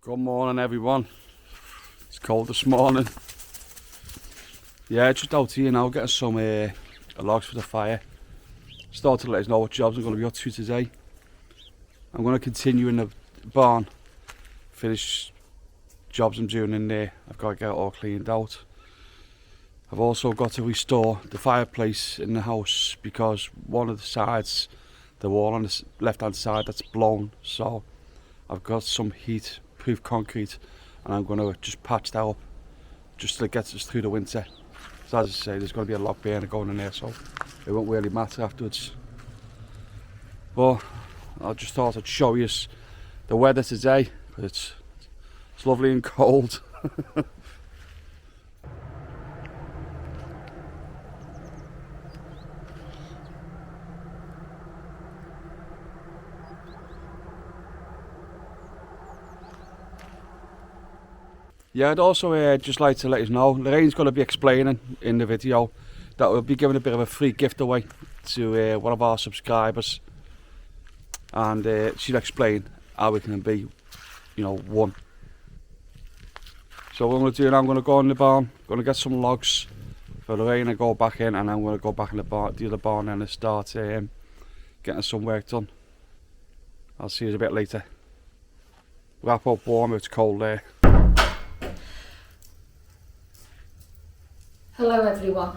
Good morning everyone. It's cold this morning. Yeah, just out here now getting some logs for the fire. Start to let us know what jobs I'm going to be up to today. I'm going to continue in the barn, finish jobs I'm doing in there. I've got to get it all cleaned out. I've also got to restore the fireplace in the house because one of the sides, the wall on the left hand side, that's blown. So I've got some heat proof concrete and I'm going to just patch that up just to get us through the winter. So as I say, there's going to be a log burner going in there, so it won't really matter afterwards. But I just thought I'd show you the weather today. It's lovely and cold. Yeah, I'd also just like to let you know, Lorraine's going to be explaining in the video that we'll be giving a bit of a free gift away to one of our subscribers, and she'll explain how we can be, won. So what I'm going to do now, I'm going to go in the barn, going to get some logs for Lorraine and go back in, and I'm going to go back in the other barn and start getting some work done. I'll see you a bit later. Wrap up warm, it's cold there. Hello everyone,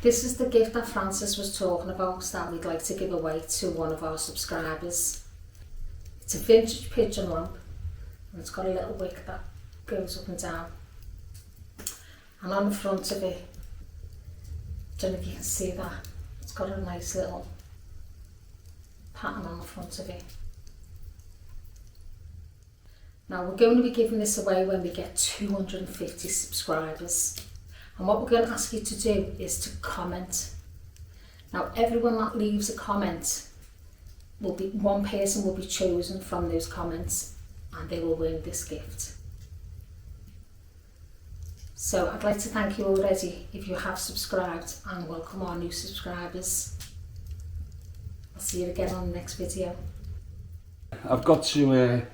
this is the gift that Francis was talking about that we'd like to give away to one of our subscribers. It's a vintage pigeon lamp and it's got a little wick that goes up and down, and on the front of it, I don't know if you can see that, it's got a nice little pattern on the front of it. Now we're going to be giving this away when we get 250 subscribers. And what we're going to ask you to do is to comment. Now everyone that leaves a comment, one person will be chosen from those comments and they will win this gift. So I'd like to thank you already if you have subscribed, and welcome our new subscribers. I'll see you again on the next video. I've got to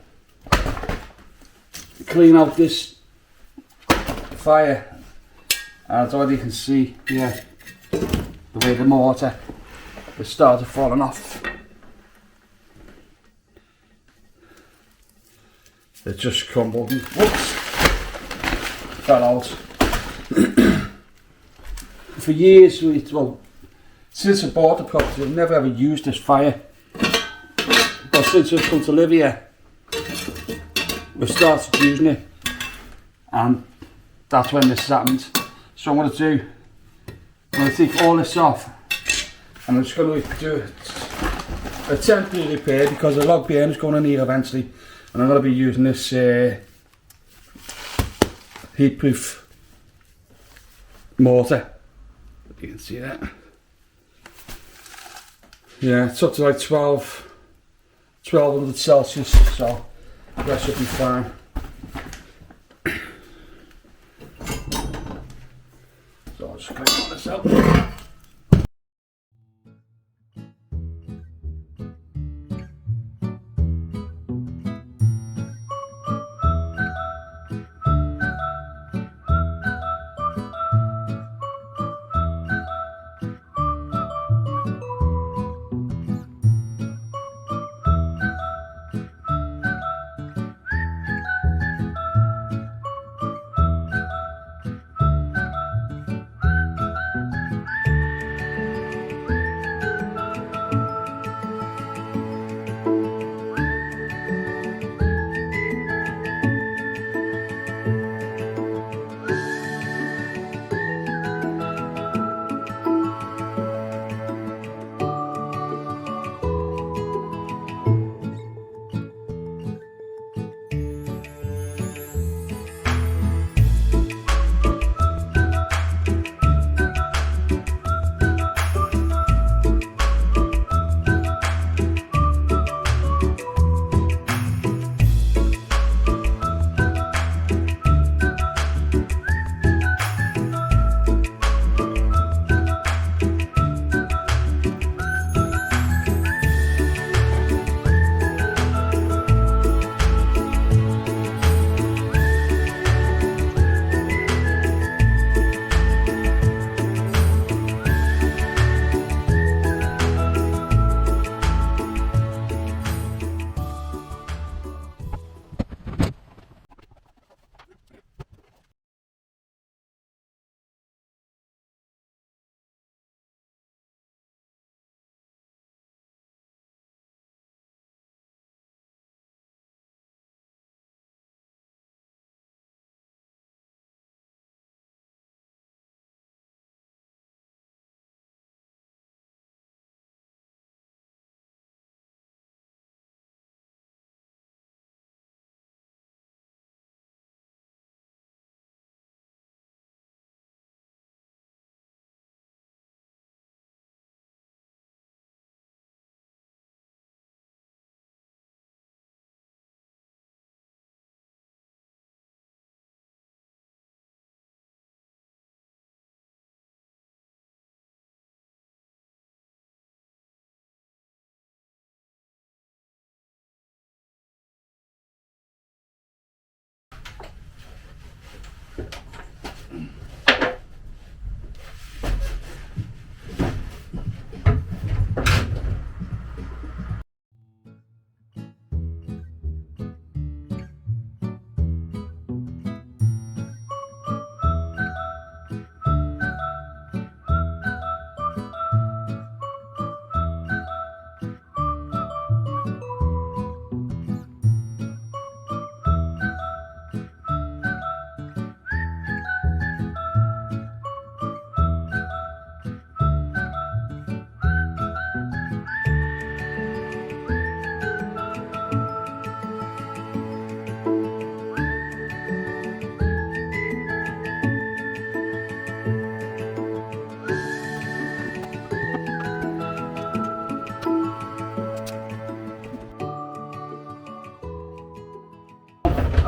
clean out this fire. As already can see here, the way the mortar has started falling off. It just crumbled and whoops, fell out. For years, since I bought the property, I've never ever used this fire. But since I've come to live here, we've started using it, and that's when this happened. So I'm going to take all this off, and I'm just going to do a temporary repair because the log burner is going in here eventually, and I'm going to be using this heat-proof mortar. You can see that. Yeah, it's up to like 1200 Celsius, so that should be fine. So I'll just clean all this out.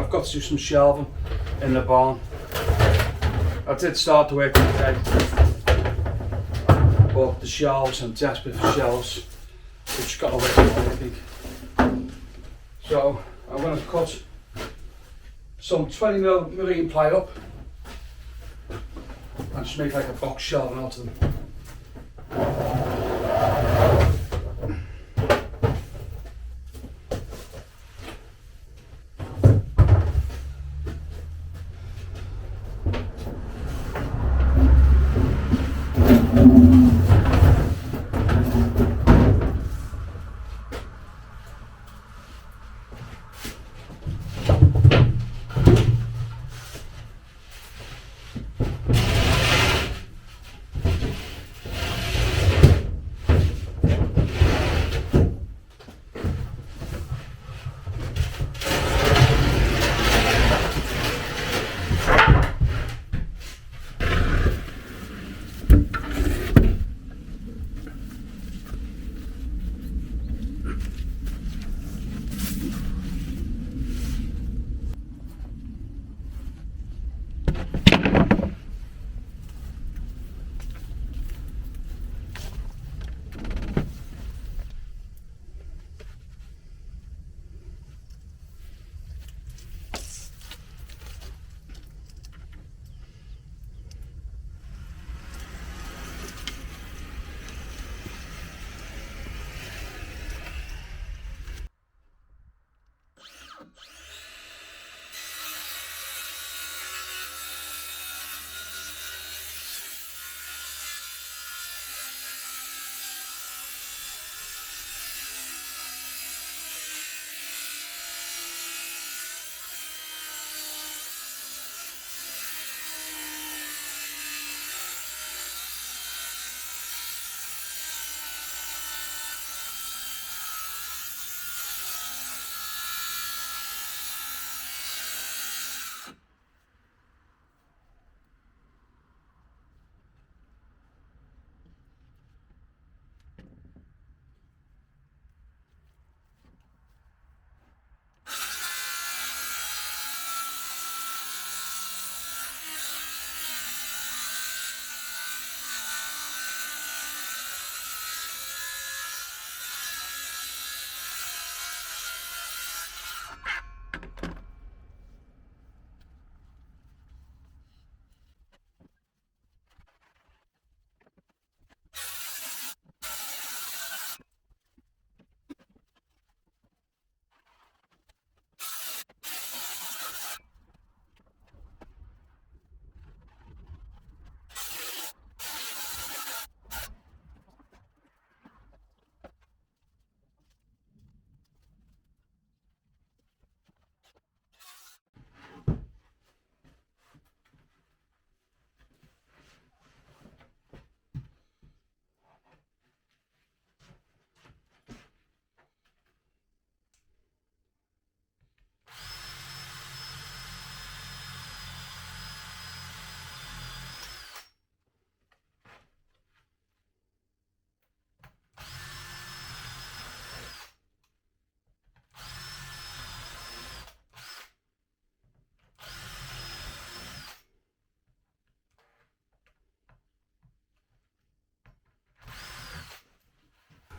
I've got to do some shelving in the barn. I did start the work today, but the shelves, I'm desperate for shelves. We've just got to wait for it, I think. So I'm going to cut some 20mm marine ply up and just make like a box shelving out of them.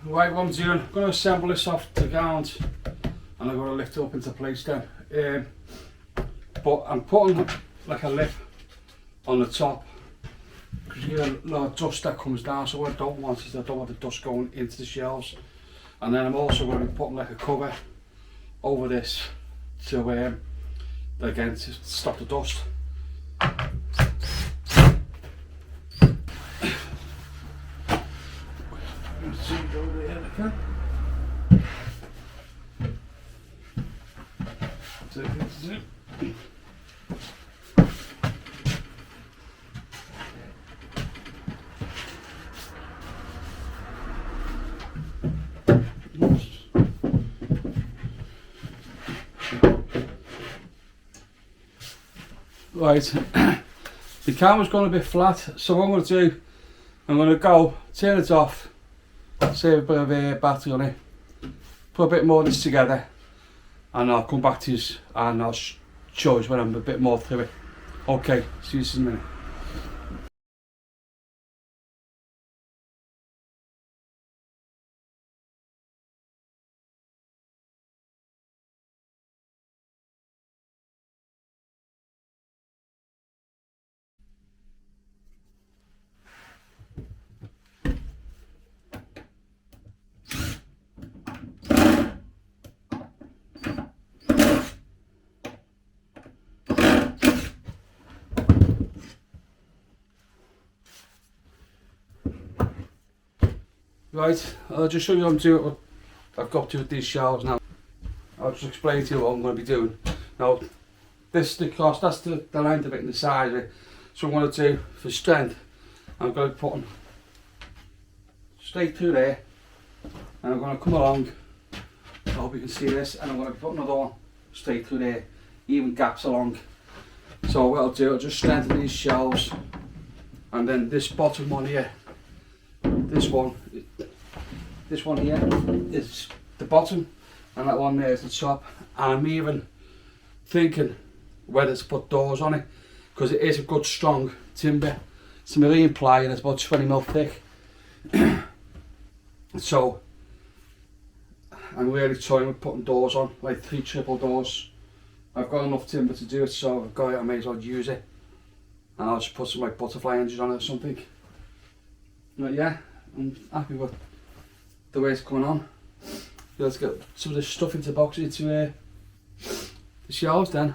Right, what I'm doing, I'm going to assemble this off the ground and I'm going to lift it up into place then. But I'm putting like a lip on the top because you get a lot of dust that comes down, so what I don't want is I don't want the dust going into the shelves. And then I'm also going to be putting like a cover over this to again to stop the dust. Right, the camera's gone a bit flat, so what I'm going to do, I'm going to go, turn it off, save a bit of battery on it, put a bit more of this together, and I'll come back to you and I'll show you when I'm a bit more through it. Okay, see you in a minute. Right, I'll just show you what I'm doing. What I've got to with these shelves now. I'll just explain to you what I'm going to be doing. Now, this is the cost, that's the length of it and the size of it. So I'm going to do, for strength, I'm going to put them straight through there. And I'm going to come along, I hope you can see this, and I'm going to put another one straight through there, even gaps along. So what I'll do, I'll just strengthen these shelves. And then this bottom one here, this one here is the bottom, and that one there is the top. And I'm even thinking whether to put doors on it, because it is a good strong timber. It's a marine ply and it's about 20mm thick. So I'm really toying with putting doors on, like 3 triple doors. I've got enough timber to do it, so I've got it, I may as well use it. And I'll just put some like butterfly engines on it or something. But yeah, I'm happy with the way it's coming on. Let's get some of this stuff into boxes into the shelves then.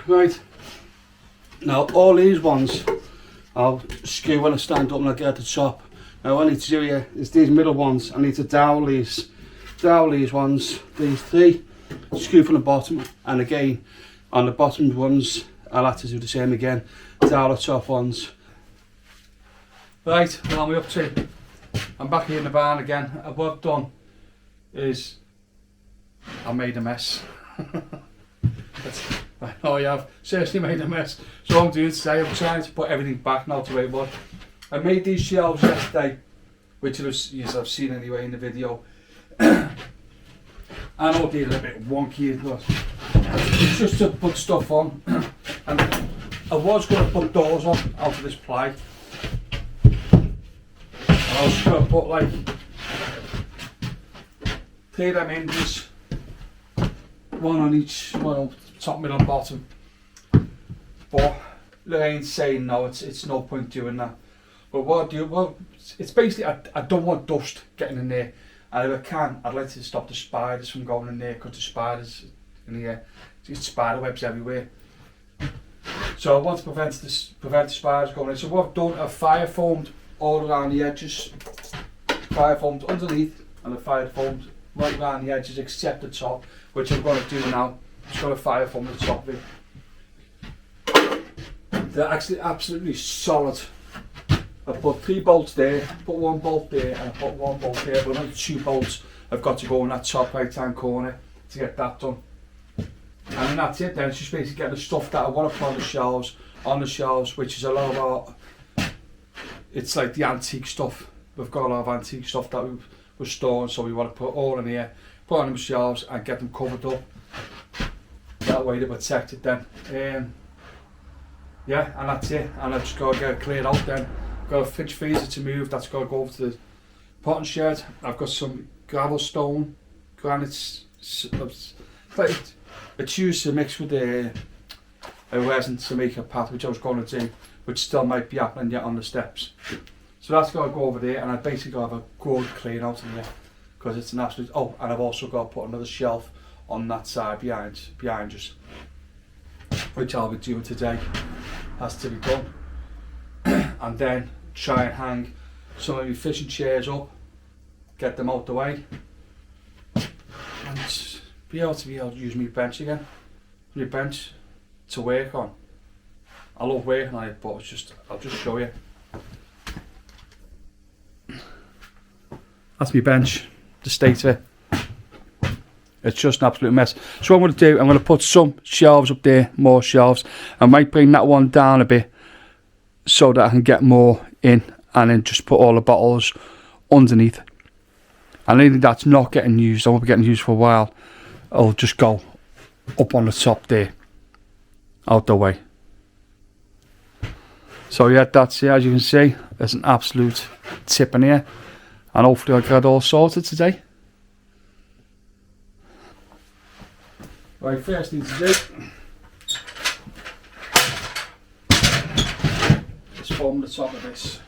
Right, now all these ones I'll skew when I stand up and I get at the top. Now what I need to do here is these middle ones, I need to dowel these ones, these 3, skew from the bottom, and again on the bottom ones I'll have to do the same again, dowel the top ones. Right, what am I up to? I'm back here in the barn again. What I've done is I made a mess. I know I have seriously made a mess. So what I'm doing today, I'm trying to put everything back now to where it was. I made these shelves yesterday, which you've seen anyway in the video. I know these are a bit wonky, but it's just to put stuff on. And I was going to put doors on out of this ply. And I was going to put like 3 of them hinges, one on each, one on top, middle and bottom. But Lorraine's saying no, it's no point doing that. But what I do, well, it's basically, I don't want dust getting in there. And if I can, I'd like to stop the spiders from going in there, because the spiders in here, there's spider webs everywhere. So I want to prevent the spiders going in. So what I've done, I've fire foamed all around the edges. Fire foamed underneath, and I've fire foamed right around the edges except the top, which I'm going to do now. I'm just going to fire foam the top of it. They're actually absolutely solid. I put 3 bolts there, put 1 bolt there, and I put 1 bolt there, but another 2 bolts have got to go in that top right hand corner to get that done. And then that's it then, it's just basically getting the stuff that I want to put on the shelves, which is a lot of our, it's like the antique stuff. We've got a lot of antique stuff that we're storing, so we want to put all in here, put on them shelves and get them covered up. That way they're protected then. Yeah, and that's it, and I've just got to get it cleared out then. Got a fridge freezer to move, that's got to go over to the potting shed. I've got some gravel stone, granite, it's used to mix with the resin to make a path, which I was going to do, which still might be happening yet on the steps. So that's got to go over there, and I basically got to have a good clean out in there, because it's an absolute, oh, and I've also got to put another shelf on that side behind us, which I'll be doing today, has to be done. And then try and hang some of my fishing chairs up, get them out the way, and be able to use my bench again. My bench to work on. I love working on it, but it's just, I'll just show you. That's my bench, the state of it. It's just an absolute mess. So what I'm going to do, I'm going to put some shelves up there, more shelves. I might bring that one down a bit so that I can get more in, and then just put all the bottles underneath. And anything that's not getting used, I won't be getting used for a while, I'll just go up on the top there, out the way. So yeah, that's it. As you can see, there's an absolute tip in here, and hopefully I'll get it all sorted today. Right, first thing to do, just form the top of this.